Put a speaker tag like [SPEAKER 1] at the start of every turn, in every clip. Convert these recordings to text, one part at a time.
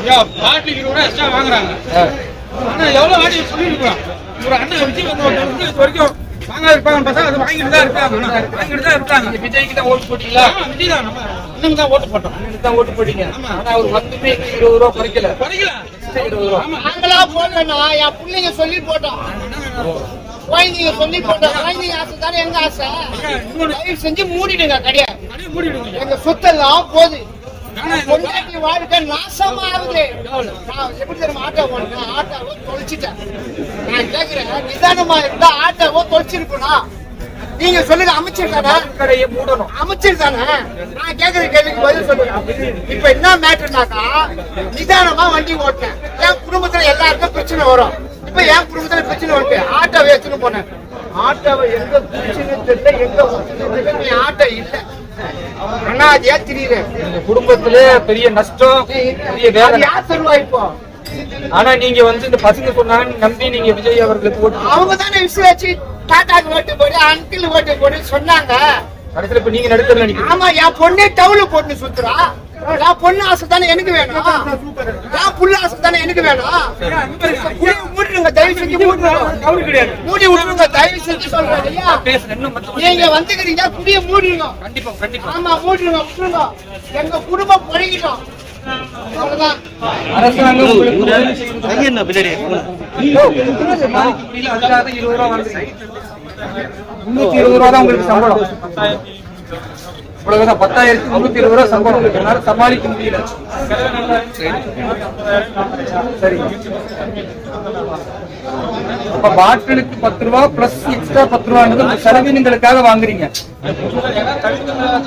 [SPEAKER 1] பாட்டிலுக்கு 20 ரூபா எக்ஸ்ட்ரா வாங்குறாங்க. ஆனா எவ்வளவு வாட்டி சொல்லிருக்கோம். ஒரு அண்ணன் விஜய் வந்து வரைக்கும் வாங்க இருப்பாங்க பார்த்தா அது வாங்கிட்டு தான் இருக்காங்க.
[SPEAKER 2] விஜய்க்கு தான் ஓட்டு போட்டீங்களா?
[SPEAKER 1] விஜய் தான் நம்ம அண்ணனுக்கு தான் ஓட்டு போட்டோம்.
[SPEAKER 2] அண்ணனுக்கு தான் ஓட்டு போட்டீங்க. ஆனா அவர் வந்துமே 20 ரூபா குறைக்கல.
[SPEAKER 1] 20 ரூபா.
[SPEAKER 3] நாங்களா போட்டோம்னா என் பிள்ளைங்க சொல்லி போட்டோம். குழந்தைங்க சொல்லி போட்டோம். குழந்தைங்க ஆசை தானே எங்க ஆசை. தயவு செஞ்சு மூடிடுங்க கடையா. எங்க சொத்தெல்லாம் போகுது. பொண்டாட்டி வாழ்க்கை நாசமா ஆகுது. நான் எப்படி தெரியுமா ஆட்டோ போனேன். ஆட்டோவை தொலைச்சிட்டேன். நான் கேக்குறேன், நிதானமா இருந்தா ஆட்டோவை தொலைச்சிருக்கணும். நீங்க சொல்லுங்க, அமைச்சர் தானே
[SPEAKER 2] கடையை மூடணும்.
[SPEAKER 3] அமைச்சர் தானே. நான் கேக்குற கேள்விக்கு பதில் சொல்லுங்க. இப்ப என்ன மேட்டர்னாக்கா, நிதானமா வண்டி ஓட்டினேன். என் குடும்பத்துல எல்லாருக்கும் பிரச்சனை வரும். இப்ப என் குடும்பத்துல பிரச்சனை வந்து ஆட்டோவை எடுத்துன்னு போனேன். ஆட்டோவை எங்க பிரச்சனை தெரியல, எங்க ஆட்டோ இல்ல. அண்ணாதியா தெரியுது.
[SPEAKER 2] குடும்பத்திலே பெரிய நஷ்டம், பெரிய வேலை.
[SPEAKER 3] யார் தருவா இப்போ?
[SPEAKER 2] ஆனா நீங்க வந்து இந்த பசங்க சொன்னாங்க நம்பி நீங்க விஜய் அவர்களுக்கு ஓட்டு.
[SPEAKER 3] அவங்க தானே விசுவாச்சு டாட்டாக்கு ஓட்டு போடு, அங்கிள் ஓட்டு போடு சொன்னாங்க.
[SPEAKER 2] கடைசியில இப்ப நீங்க நடுத்தல நினைக்கிறீங்க.
[SPEAKER 3] ஆமா, என் பொண்ணே டவுல போட்டு சுத்துறா. நான் பொண்ணு ஆசை தானே எனக்கு வேணும். நான் புள்ள ஆசை தானே எனக்கு வேணும். மூடிடுங்க, தயவு செஞ்சு மூடிடுங்க. மூடி விட்டுருங்க, தயவு செஞ்சு சொல்றேன். நீங்க வந்துக்கிறீங்க, குடிய மூடிடுங்க.
[SPEAKER 2] கண்டிப்பா.
[SPEAKER 3] ஆமா, மூடிடுங்க, விட்டுருங்க. எங்க குடும்பம் பழகிட்டோம். அவ்வளவுதான்.
[SPEAKER 2] அரசாங்கம்
[SPEAKER 1] 20 ரூபா வாங்குறீங்க. 320 ரூபா தான் உங்களுக்கு சம்பளம். இவ்வளவுதான் 10,320 ரூபா சம்பளம். என்னால சமாளிக்க முடியல. சரி, அப்ப பாட்டிலுக்கு 10 ரூபா பிளஸ் எக்ஸ்ட்ரா 10 ரூபான்றது செலவினங்களுக்காக வாங்குறீங்க.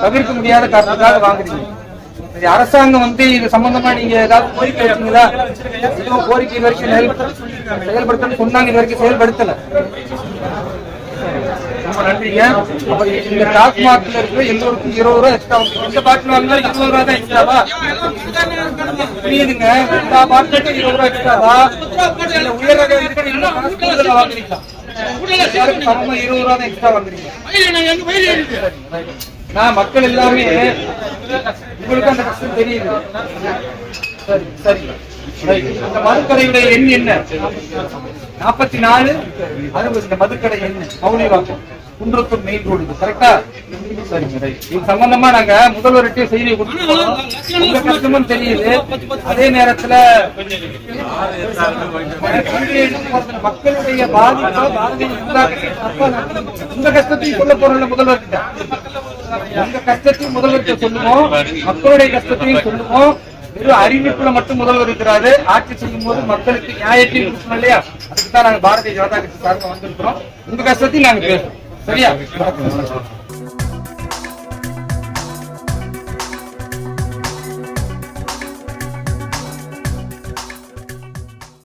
[SPEAKER 1] தவிர்க்க முடியாத காரணத்துக்காக வாங்குறீங்க. அரசாங்கம் வந்து இது சம்பந்தமா நீங்க ஏதாவது கோரிக்கை வச்சீங்களா? கோரிக்கை வரைக்கும் செயல்படுத்த சொன்னாங்க, இது வரைக்கும் செயல்படுத்தல. ரொம்ப நன்றிங்க. இந்த டாஸ்மாக்ல இருக்கிற எல்லோருக்கும் 20 ரூபா எக்ஸ்ட்ரா. எந்த பாட்டில் வாங்கினா 20 ரூபா தான் எக்ஸ்ட்ராவா? புரியுதுங்க. எல்லா பாட்டிலுக்கும் 20 ரூபா எக்ஸ்ட்ராவா? உயர் ரக கூடுதலா வாங்குறீங்களா? சமமா 20 ரூபா தான் எக்ஸ்ட்ரா வாங்குறீங்க. நான் மக்கள் எல்லாமே உங்களுக்கு அந்த கஷ்டம் தெரியுது. சரி. அந்த மதுக்கடையுடைய எண் என்ன? 44 60. இந்த மதுக்கடை என்ன? Moulivakkam, Kundrathur main road. கரெக்டா? சரிங்க. இது சம்பந்தமா நாங்க முதல்வர்கிட்ட செய்தி கொடுத்துருக்கோம். உங்க கஷ்டமும் தெரியுது. அதே நேரத்துல மக்களுடைய பாதிப்பு உங்க கஷ்டத்தையும் சொல்ல போறோம்ல முதல்வர்கிட்ட. உங்க கஷ்டத்தையும் முதல்வர்கிட்ட சொல்லுவோம், மக்களுடைய கஷ்டத்தையும் சொல்லுவோம். வெறும் அறிவிப்புல மட்டும் முதல்வர் இருக்கிறாரு. ஆட்சி செய்யும் போது மக்களுக்கு நியாயத்தையும் கொடுக்கணும் இல்லையா? அதுக்குதான் நாங்க பாரதிய ஜனதா கட்சி சார்பாக வந்திருக்கிறோம். உங்க கஷ்டத்தையும் நாங்க பேசுறோம். சரியா?